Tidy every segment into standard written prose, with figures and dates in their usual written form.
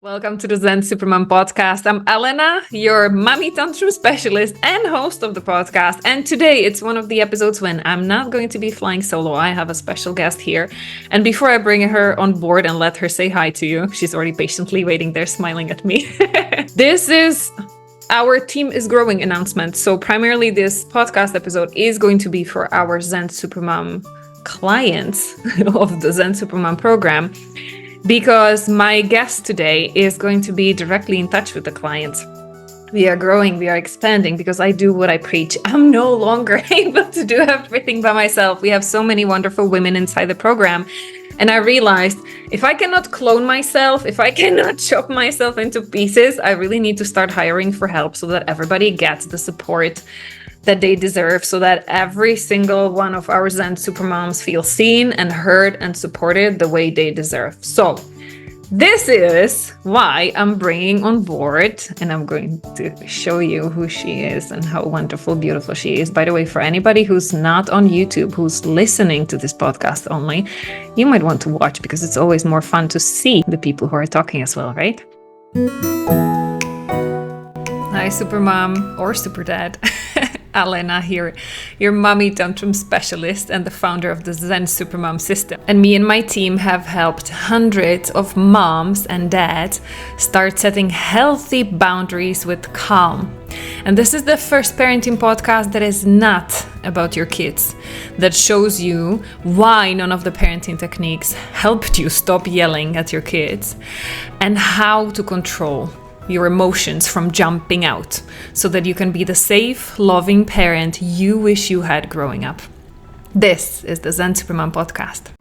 Welcome to the Zen Supermom podcast. I'm Alena, your mommy tantrum specialist and host of the podcast. And today it's one of the episodes when I'm not going to be flying solo. I have a special guest here. And before I bring her on board and let her say hi to you, she's already patiently waiting there smiling at me. This is our team is growing announcement. So primarily this podcast episode is going to be for our Zen Supermom clients of the Zen Supermom program, because my guest today is going to be directly in touch with the clients. We are growing, we are expanding because I do what I preach. I'm no longer able to do everything by myself. We have so many wonderful women inside the program. And I realized if I cannot clone myself, if I cannot chop myself into pieces, I really need to start hiring for help so that everybody gets the support that they deserve, so that every single one of our Zen Supermoms feels seen and heard and supported the way they deserve. So this is why I'm bringing on board, and I'm going to show you who she is and how wonderful, beautiful she is. By the way, for anybody who's not on YouTube, who's listening to this podcast only, you might want to watch because it's always more fun to see the people who are talking as well, right? Hi, Supermom or Superdad. Alena here, your mommy tantrum specialist and the founder of the Zen Supermom system. And me and my team have helped hundreds of moms and dads start setting healthy boundaries with calm. And this is the first parenting podcast that is not about your kids, that shows you why none of the parenting techniques helped you stop yelling at your kids and how to control your emotions from jumping out so that you can be the safe, loving parent you wish you had growing up. This is the Zen Supermom podcast.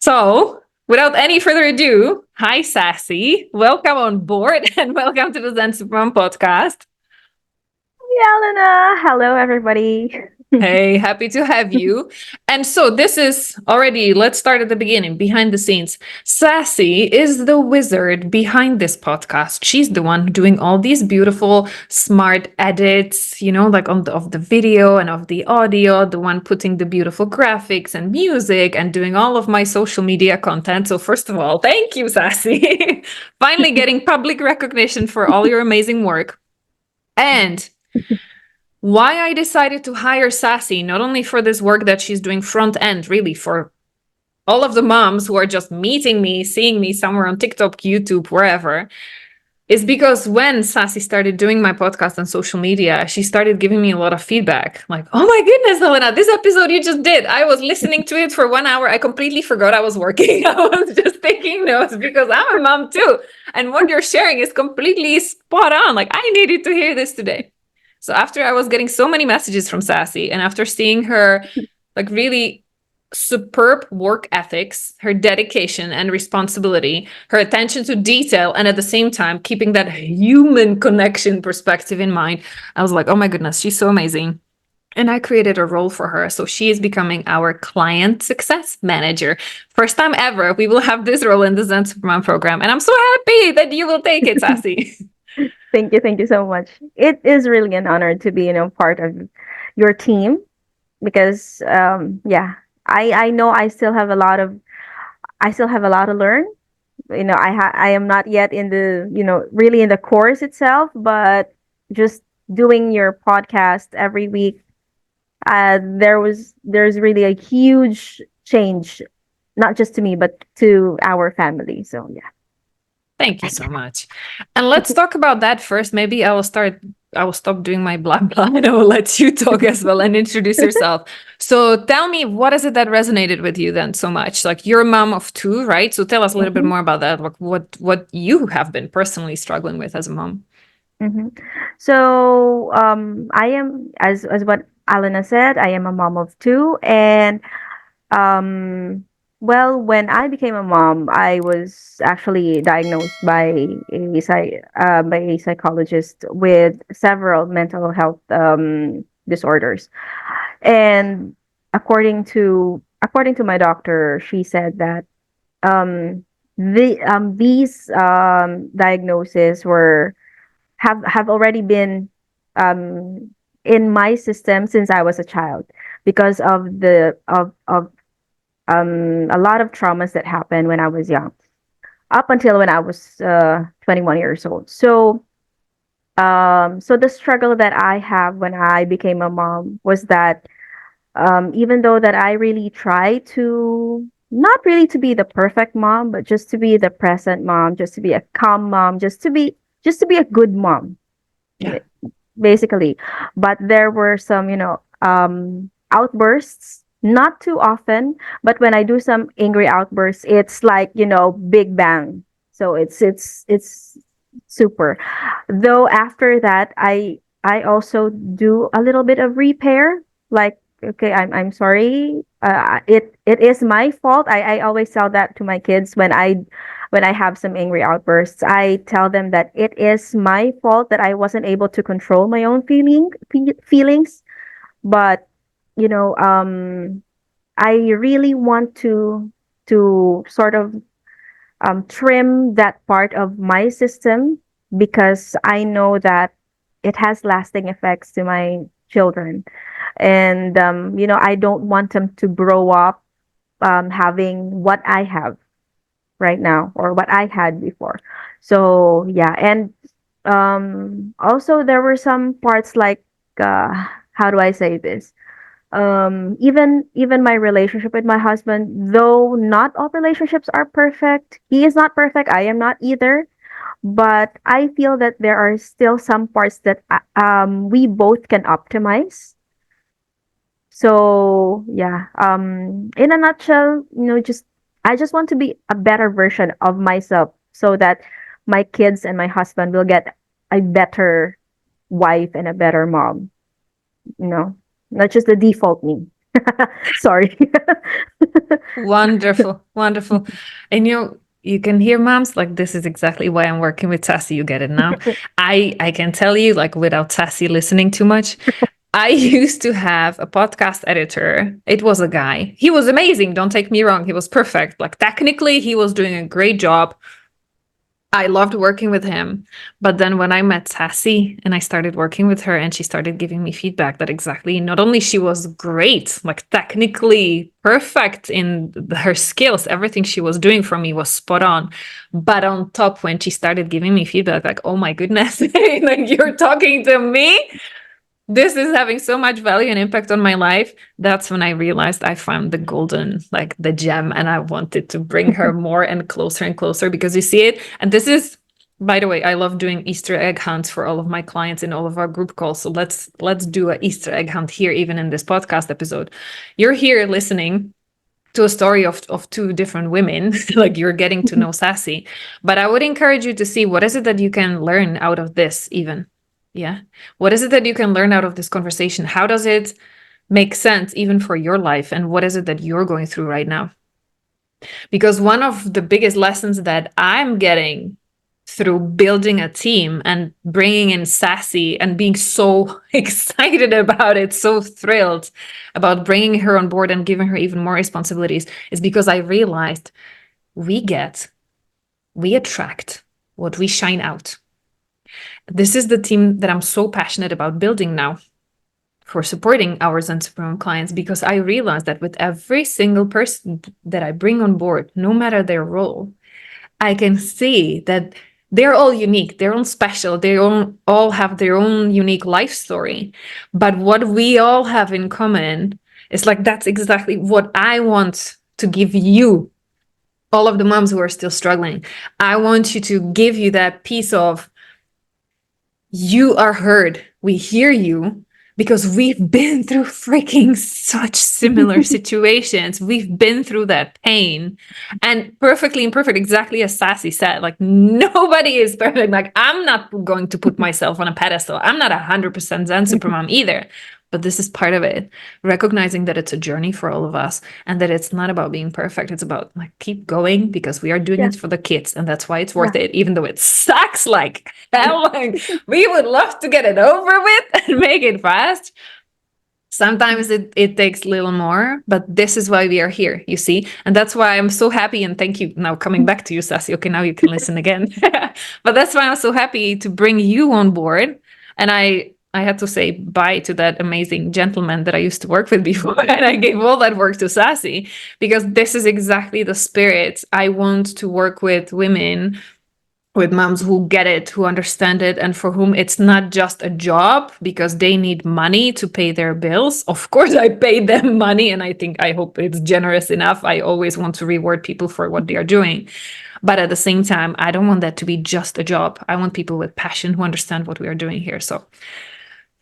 So, without any further ado, hi Sassy, welcome on board and welcome to the Zen Supermom podcast. Hey, Alena. Hello, everybody. Hey, happy to have you. And so this is already, let's start at the beginning, behind the scenes. Sassy is the wizard behind this podcast. She's the one doing all these beautiful, smart edits, like of the video and of the audio, the one putting the beautiful graphics and music and doing all of my social media content. So first of all, thank you, Sassy. Finally getting public recognition for all your amazing work. And why I decided to hire Sassy, not only for this work that she's doing front end, really for all of the moms who are just meeting me, seeing me somewhere on TikTok, YouTube, wherever, is because when Sassy started doing my podcast on social media, she started giving me a lot of feedback. Like, oh my goodness, Alena, this episode you just did, I was listening to it for 1 hour. I completely forgot I was working. I was just taking notes because I'm a mom too. And what you're sharing is completely spot on. Like, I needed to hear this today. So after I was getting so many messages from Sassy, and after seeing her like really superb work ethics, her dedication and responsibility, her attention to detail, and at the same time keeping that human connection perspective in mind, I was like, oh my goodness, she's so amazing. And I created a role for her. So she is becoming our client success manager. First time ever, we will have this role in the Zen Supermom program. And I'm so happy that you will take it, Sassy. Thank you so much. It is really an honor to be, part of your team because, I know I still have a lot to learn. I am not yet in the, really in the course itself, but just doing your podcast every week, there's really a huge change, not just to me, but to our family. So yeah. Thank you so much. And let's talk about that first. Maybe I will stop doing my blah blah and I will let you talk as well and introduce yourself. So tell me, what is it that resonated with you then so much? Like, you're a mom of two, right? So tell us a little bit more about that. Like what you have been personally struggling with as a mom. Mm-hmm. So I am, as what Alena said, I am a mom of two, and um, well, when I became a mom, I was actually diagnosed by a psychologist with several mental health disorders. And according to my doctor, she said that these diagnoses have already been um, in my system since I was a child. because of a lot of traumas that happened when I was young, up until when I was 21 years old. So the struggle that I have when I became a mom was that, even though that I really try to, not really to be the perfect mom, but just to be the present mom, just to be a calm mom, just to be a good mom, Yeah. basically. But there were some, outbursts, not too often, but when I do some angry outbursts, it's like, big bang. So it's super. Though after that, I also do a little bit of repair. Like, okay, I'm sorry. It is my fault. I always tell that to my kids when I have some angry outbursts. I tell them that it is my fault that I wasn't able to control my own feelings. But you know, I really want to sort of trim that part of my system, because I know that it has lasting effects to my children. And I don't want them to grow up having what I have right now, or what I had before. So yeah, and also there were some parts like, how do I say this? Even my relationship with my husband, though not all relationships are perfect. He is not perfect. I am not either. But I feel that there are still some parts that we both can optimize. So yeah, in a nutshell, just I just want to be a better version of myself, so that my kids and my husband will get a better wife and a better mom. You know, not just the default me. Sorry. Wonderful, wonderful. And you can hear moms like this is exactly why I'm working with Sassy. You get it now. I can tell you, like, without Sassy listening too much, I used to have a podcast editor. It was a guy. He was amazing. Don't take me wrong. He was perfect. Like, technically, he was doing a great job. I loved working with him. But then when I met Sassy and I started working with her and she started giving me feedback that exactly, not only she was great, like technically perfect in her skills, everything she was doing for me was spot on. But on top, when she started giving me feedback, like, oh my goodness, like you're talking to me, this is having so much value and impact on my life. That's when I realized I found the golden, like the gem, and I wanted to bring her more and closer, because you see it. And this is, by the way, I love doing Easter egg hunts for all of my clients in all of our group calls. So let's do an Easter egg hunt here, even in this podcast episode. You're here listening to a story of two different women, like you're getting to know Sassy. But I would encourage you to see, what is it that you can learn out of this, even. Yeah. What is it that you can learn out of this conversation? How does it make sense even for your life? And what is it that you're going through right now? Because one of the biggest lessons that I'm getting through building a team and bringing in Sassy and being so excited about it, so thrilled about bringing her on board and giving her even more responsibilities, is because I realized we attract what we shine out. This is the team that I'm so passionate about building now for supporting our Zen Supermom clients, because I realized that with every single person that I bring on board, no matter their role, I can see that they're all unique, they're all special, all have their own unique life story. But what we all have in common is, like, that's exactly what I want to give you, all of the moms who are still struggling. I want you to give you that piece of, you are heard. We hear you, because we've been through freaking such similar situations. We've been through that pain, and perfectly imperfect, exactly as Sassy said, like nobody is perfect. Like, I'm not going to put myself on a pedestal. I'm not 100% Zen Supermom either. But this is part of it, recognizing that it's a journey for all of us, and that it's not about being perfect. It's about, like, keep going, because we are doing Yeah, it for the kids, and that's why it's yeah. worth it, even though it sucks like hell. Like, we would love to get it over with and make it fast. Sometimes it takes a little more, but this is why we are here, you see? And that's why I'm so happy, and thank you. Now coming back to you, Sassy. Okay, now you can listen again. But that's why I'm so happy to bring you on board. And I had to say bye to that amazing gentleman that I used to work with before. And I gave all that work to Sassy because this is exactly the spirit. I want to work with women, with moms who get it, who understand it, and for whom it's not just a job because they need money to pay their bills. Of course, I pay them money, and I hope it's generous enough. I always want to reward people for what they are doing. But at the same time, I don't want that to be just a job. I want people with passion who understand what we are doing here. So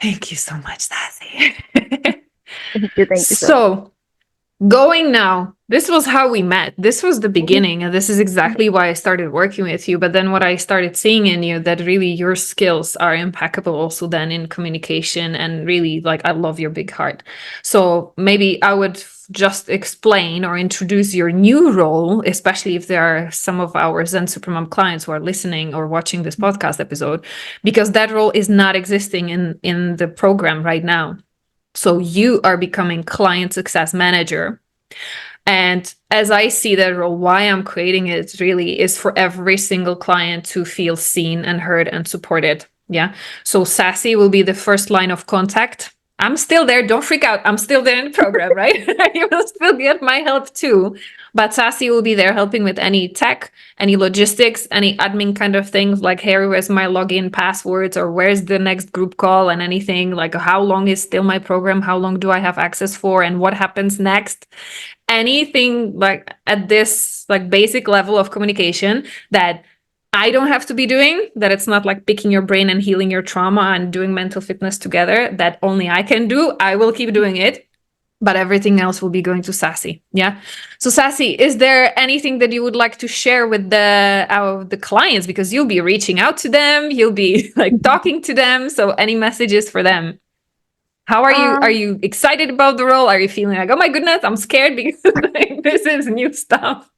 thank you so much, Sassy. Thank you. Thank you so much. So, going now, this was how we met. This was the beginning, and this is exactly why I started working with you. But then what I started seeing in you, that really your skills are impeccable also then in communication, and really, like, I love your big heart. So maybe I would just explain or introduce your new role, especially if there are some of our Zen Supermom clients who are listening or watching this podcast episode, because that role is not existing in the program right now. So you are becoming client success manager. And as I see that role, why I'm creating it really is for every single client to feel seen and heard and supported. Yeah. So Sassy will be the first line of contact. I'm still there. Don't freak out. I'm still there in the program, right? You will still get my help too. But Sassy will be there helping with any tech, any logistics, any admin kind of things like, hey, where's my login passwords, or where's the next group call, and anything like how long is still my program? How long do I have access for? And what happens next? Anything like at this like basic level of communication that I don't have to be doing, that it's not like picking your brain and healing your trauma and doing mental fitness together, that only I can do. I will keep doing it, but everything else will be going to Sassy. Yeah. So Sassy, is there anything that you would like to share with the clients, because you'll be reaching out to them, you'll be like talking to them, so any messages for them? How are you? Are Um, you excited about the role? Are you feeling like, oh my goodness, I'm scared because like, this is new stuff?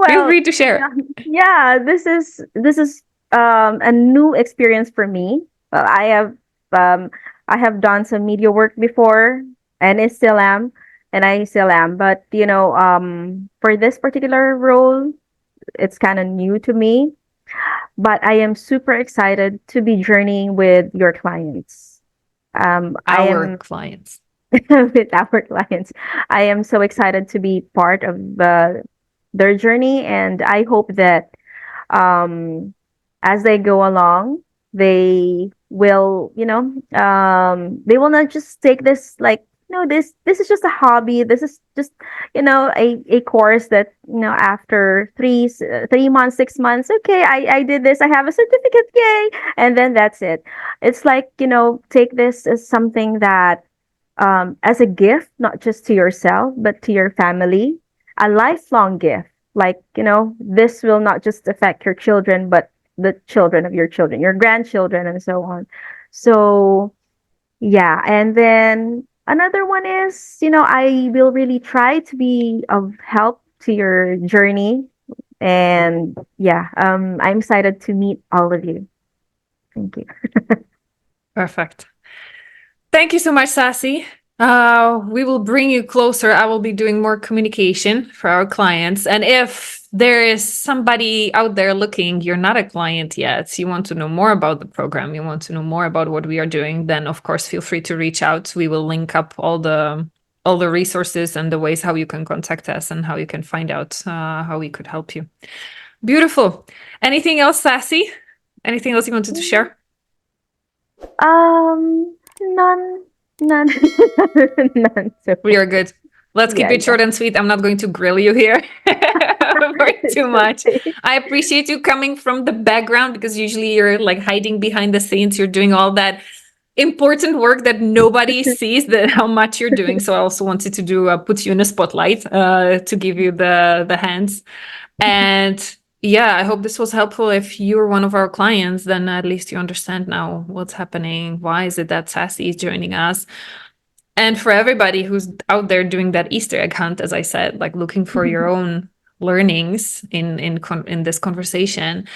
Feel well, free to share. yeah, this is a new experience for me. Um I have done some media work before, and I still am. But for this particular role, it's kind of new to me. But I am super excited to be journeying with your clients. I Our am clients. with our clients. I am so excited to be part of their journey, and I hope that um, as they go along, they will, they will not just take this like, no, this is just a hobby. This is just, a course that, after 3 months, 6 months, okay, I did this. I have a certificate, yay, and then that's it. It's like, take this as something that as a gift, not just to yourself, but to your family, a lifelong gift. Like, this will not just affect your children, but the children of your children, your grandchildren, and so on. So, yeah. And then another one is, I will really try to be of help to your journey. And yeah, I'm excited to meet all of you. Thank you. Perfect. Thank you so much, Sassy. We will bring you closer. I will be doing more communication for our clients. And if there is somebody out there looking, you're not a client yet, you want to know more about the program, you want to know more about what we are doing, then of course feel free to reach out. We will link up all the resources and the ways how you can contact us and how you can find out how we could help you. Beautiful. Anything else, Sassy? Anything else you wanted to share? None, none, none. So We are good. Let's keep yeah, it yeah. short and sweet. I'm not going to grill you here for It's too much. okay. I appreciate you coming from the background, because usually you're like hiding behind the scenes. You're doing all that important work that nobody sees, that how much you're doing. So I also wanted to do put you in a spotlight to give you the hands. And yeah, I hope this was helpful. If you're one of our clients, then at least you understand now what's happening. Why is it that Sassy is joining us? And for everybody who's out there doing that Easter egg hunt, as I said, like looking for your own learnings in this conversation,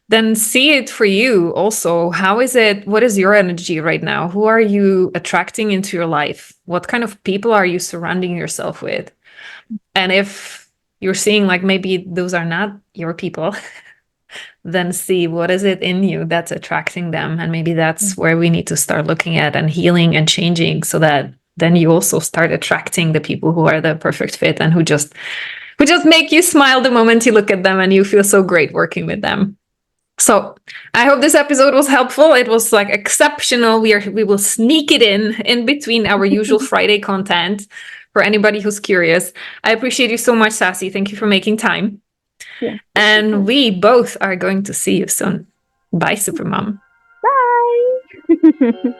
then see it for you also. How is it? What is your energy right now? Who are you attracting into your life? What kind of people are you surrounding yourself with? And if you're seeing like maybe those are not your people, then see what is it in you that's attracting them. And maybe that's where we need to start looking at and healing and changing, so that then you also start attracting the people who are the perfect fit and who just make you smile the moment you look at them, and you feel so great working with them. So I hope this episode was helpful. It was like exceptional. We will sneak it in between our usual Friday content for anybody who's curious. I appreciate you so much, Sassy. Thank you for making time. Yeah. And we both are going to see you soon. Bye, Supermom. Bye.